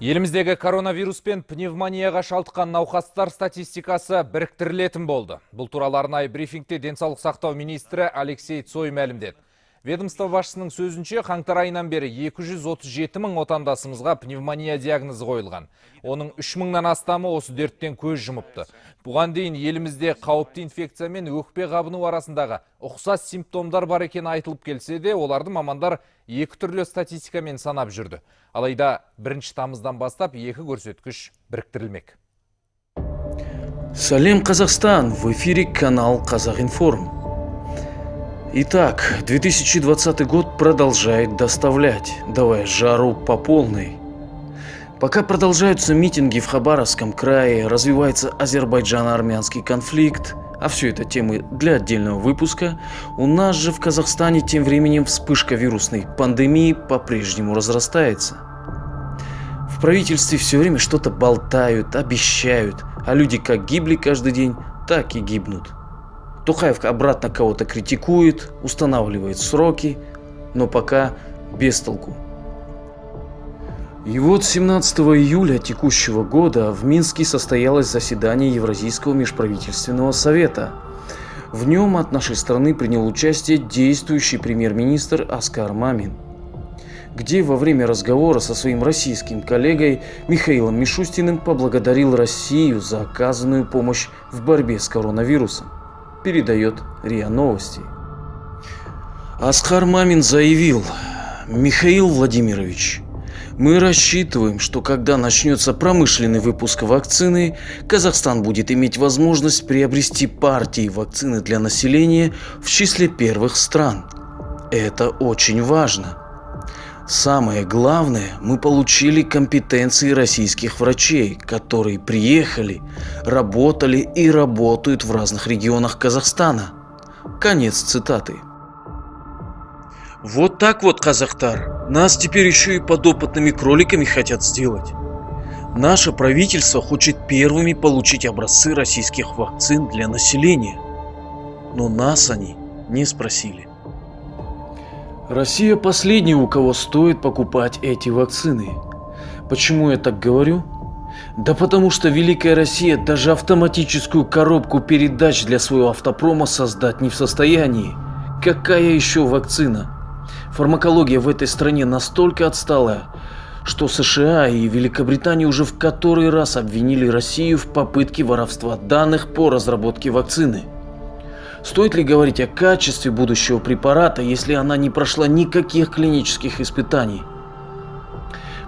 Еліміздегі коронавирус пен пневмонияға шалдыққан науқастар статистикасы біріктірілетін болды. Бұл туралы арнайы брифингте денсаулық сақтау министрі Алексей Цой мәлімдеді. Ведомство басшысының сөзінше, қаңтар айынан бері 237 мың отандасымызға пневмония диагнозы қойылған. Оның 3 мыңнан астамы осы дерттен көз жұмыпты. Бұған дейін елімізде қауіпті инфекция мен өкпе қабыну арасындағы ұқсас симптомдар бар екені айтылып келсе де, оларды мамандар екі түрлі статистикамен санап жүрді. Алайда 1 тамыздан бастап екі көрсеткіш біріктірілмек. Салем, Казахстан! В эфире канал Казахинформ. Итак, 2020 год продолжает доставлять, давая жару по полной. Пока продолжаются митинги в Хабаровском крае, развивается азербайджано-армянский конфликт, а все это темы для отдельного выпуска, у нас же в Казахстане тем временем вспышка вирусной пандемии по-прежнему разрастается. В правительстве все время что-то болтают, обещают, а люди как гибли каждый день, так и гибнут. Токаев обратно кого-то критикует, устанавливает сроки, но пока без толку. И вот 17 июля текущего года в Минске состоялось заседание Евразийского межправительственного совета. В нем от нашей страны принял участие действующий премьер-министр Аскар Мамин, где во время разговора со своим российским коллегой Михаилом Мишустиным поблагодарил Россию за оказанную помощь в борьбе с коронавирусом. Передает РИА Новости. Аскар Мамин заявил: Михаил Владимирович, мы рассчитываем, что когда начнется промышленный выпуск вакцины, Казахстан будет иметь возможность приобрести партии вакцины для населения в числе первых стран. Это очень важно. Самое главное, мы получили компетенции российских врачей, которые приехали, работали и работают в разных регионах Казахстана. Конец цитаты. Вот так вот, Казахтар, нас теперь еще и подопытными кроликами хотят сделать. Наше правительство хочет первыми получить образцы российских вакцин для населения, но нас они не спросили. Россия последняя, у кого стоит покупать эти вакцины. Почему я так говорю? Да потому что Великая Россия даже автоматическую коробку передач для своего автопрома создать не в состоянии. Какая еще вакцина? Фармакология в этой стране настолько отсталая, что США и Великобритания уже в который раз обвинили Россию в попытке воровства данных по разработке вакцины. Стоит ли говорить о качестве будущего препарата, если она не прошла никаких клинических испытаний?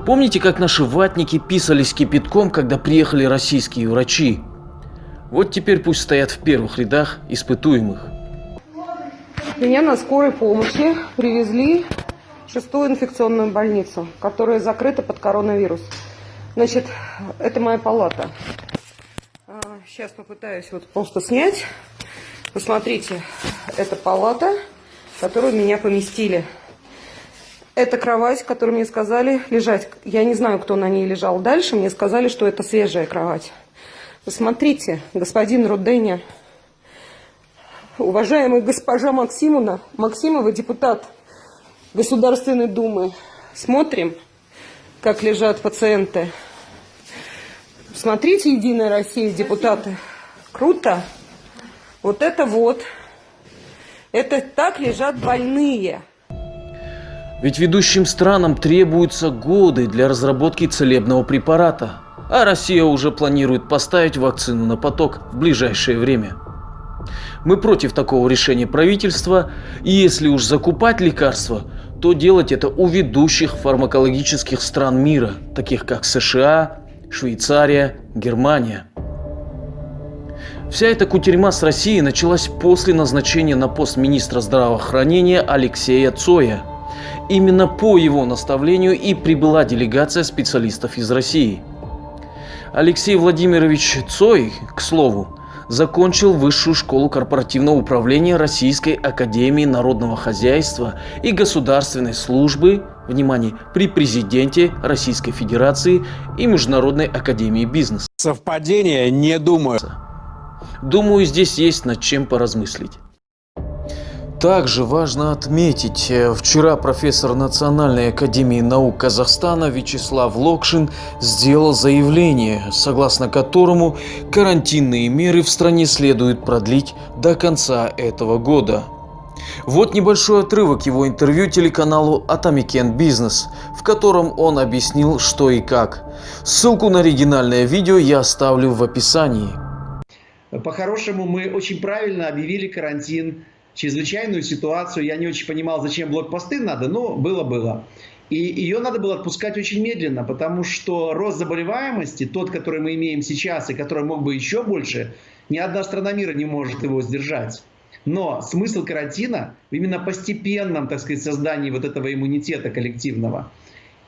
Помните, как наши ватники писались кипятком, когда приехали российские врачи? Вот теперь пусть стоят в первых рядах испытуемых. Меня на скорой помощи привезли в 6-ю инфекционную больницу, которая закрыта под коронавирус. Значит, это моя палата. Сейчас попытаюсь вот просто снять. Посмотрите, это палата, в которую меня поместили. Это кровать, в которой мне сказали лежать. Я не знаю, кто на ней лежал дальше. Мне сказали, что это свежая кровать. Посмотрите, господин Руденя, уважаемая госпожа Максимова, депутат Государственной Думы. Смотрим, как лежат пациенты. Смотрите, Единая Россия, депутаты. Круто. Вот, это так лежат больные. Ведь ведущим странам требуются годы для разработки целебного препарата, а Россия уже планирует поставить вакцину на поток в ближайшее время. Мы против такого решения правительства, и если уж закупать лекарства, то делать это у ведущих фармакологических стран мира, таких как США, Швейцария, Германия. Вся эта кутерьма с Россией началась после назначения на пост министра здравоохранения Алексея Цоя. Именно по его наставлению и прибыла делегация специалистов из России. Алексей Владимирович Цой, к слову, закончил Высшую школу корпоративного управления Российской академии народного хозяйства и государственной службы, внимание, при президенте Российской Федерации и Международной академии бизнеса. Совпадение, не думаю. Думаю, здесь есть над чем поразмыслить. Также важно отметить, вчера профессор Национальной академии наук Казахстана Вячеслав Локшин сделал заявление, согласно которому карантинные меры в стране следует продлить до конца этого года. Вот небольшой отрывок его интервью телеканалу Атамекен Бизнес, в котором он объяснил, что и как. Ссылку на оригинальное видео я оставлю в описании. По-хорошему, мы очень правильно объявили карантин, чрезвычайную ситуацию. Я не очень понимал, зачем блокпосты надо, но было. И ее надо было отпускать очень медленно, потому что рост заболеваемости, тот, который мы имеем сейчас и который мог бы еще больше, ни одна страна мира не может его сдержать. Но смысл карантина в именно постепенном, так сказать, создании вот этого иммунитета коллективного.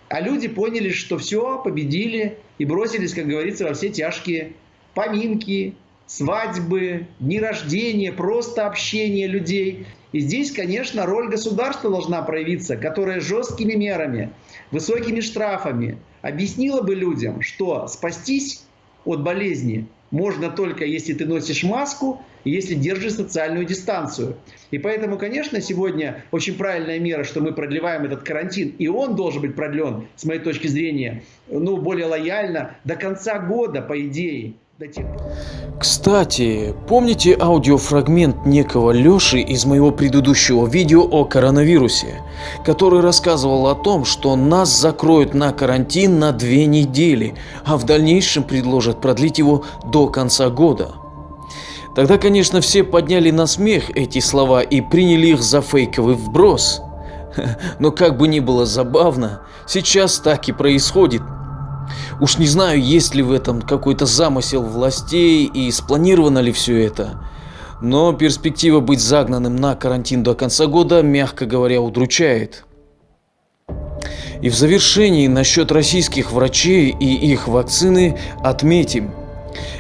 А люди поняли, что все, победили и бросились, как говорится, во все тяжкие поминки, свадьбы, дни рождения, просто общение людей. И здесь, конечно, роль государства должна проявиться, которое жесткими мерами, высокими штрафами объяснило бы людям, что спастись от болезни можно только если ты носишь маску и если держишь социальную дистанцию. И поэтому, конечно, сегодня очень правильная мера, что мы продлеваем этот карантин, и он должен быть продлен, с моей точки зрения, более лояльно до конца года, по идее. Кстати, помните аудиофрагмент некого Лёши из моего предыдущего видео о коронавирусе, который рассказывал о том, что нас закроют на карантин на 2 недели, а в дальнейшем предложат продлить его до конца года? Тогда, конечно, все подняли на смех эти слова и приняли их за фейковый вброс. Но как бы ни было забавно, сейчас так и происходит. Уж не знаю, есть ли в этом какой-то замысел властей и спланировано ли все это, но перспектива быть загнанным на карантин до конца года, мягко говоря, удручает. И в завершении насчет российских врачей и их вакцины отметим.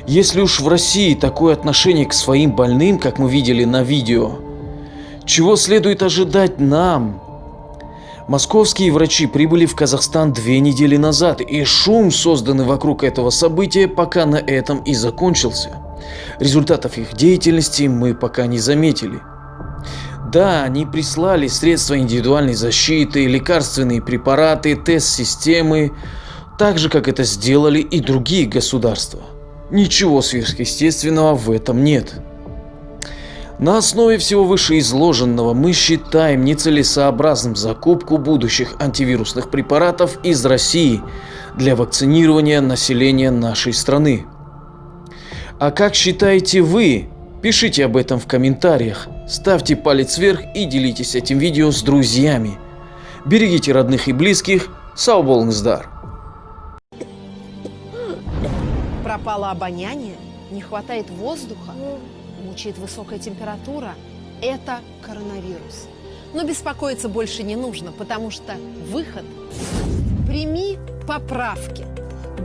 Если уж в России такое отношение к своим больным, как мы видели на видео, чего следует ожидать нам? Московские врачи прибыли в Казахстан 2 недели назад, и шум, созданный вокруг этого события, пока на этом и закончился. Результатов их деятельности мы пока не заметили. Да, они прислали средства индивидуальной защиты, лекарственные препараты, тест-системы, так же, как это сделали и другие государства. Ничего сверхъестественного в этом нет. На основе всего вышеизложенного мы считаем нецелесообразным закупку будущих антивирусных препаратов из России для вакцинирования населения нашей страны. А как считаете вы? Пишите об этом в комментариях, ставьте палец вверх и делитесь этим видео с друзьями. Берегите родных и близких, сау болыңыздар. Пропало обоняние, не хватает воздуха, мучает высокая температура. Это коронавирус. Но беспокоиться больше не нужно, потому что выход – прими поправки.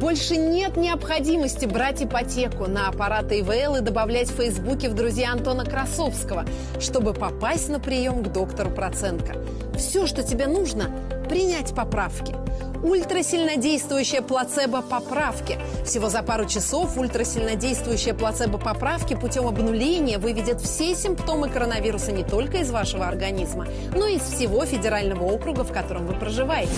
Больше нет необходимости брать ипотеку на аппараты ИВЛ и добавлять в Фейсбуке в друзья Антона Красовского, чтобы попасть на прием к доктору Проценко. Все, что тебе нужно – принять поправки. Ультрасильнодействующая плацебо-поправки. Всего за пару часов ультрасильнодействующая плацебо-поправки путем обнуления выведет все симптомы коронавируса не только из вашего организма, но и из всего федерального округа, в котором вы проживаете.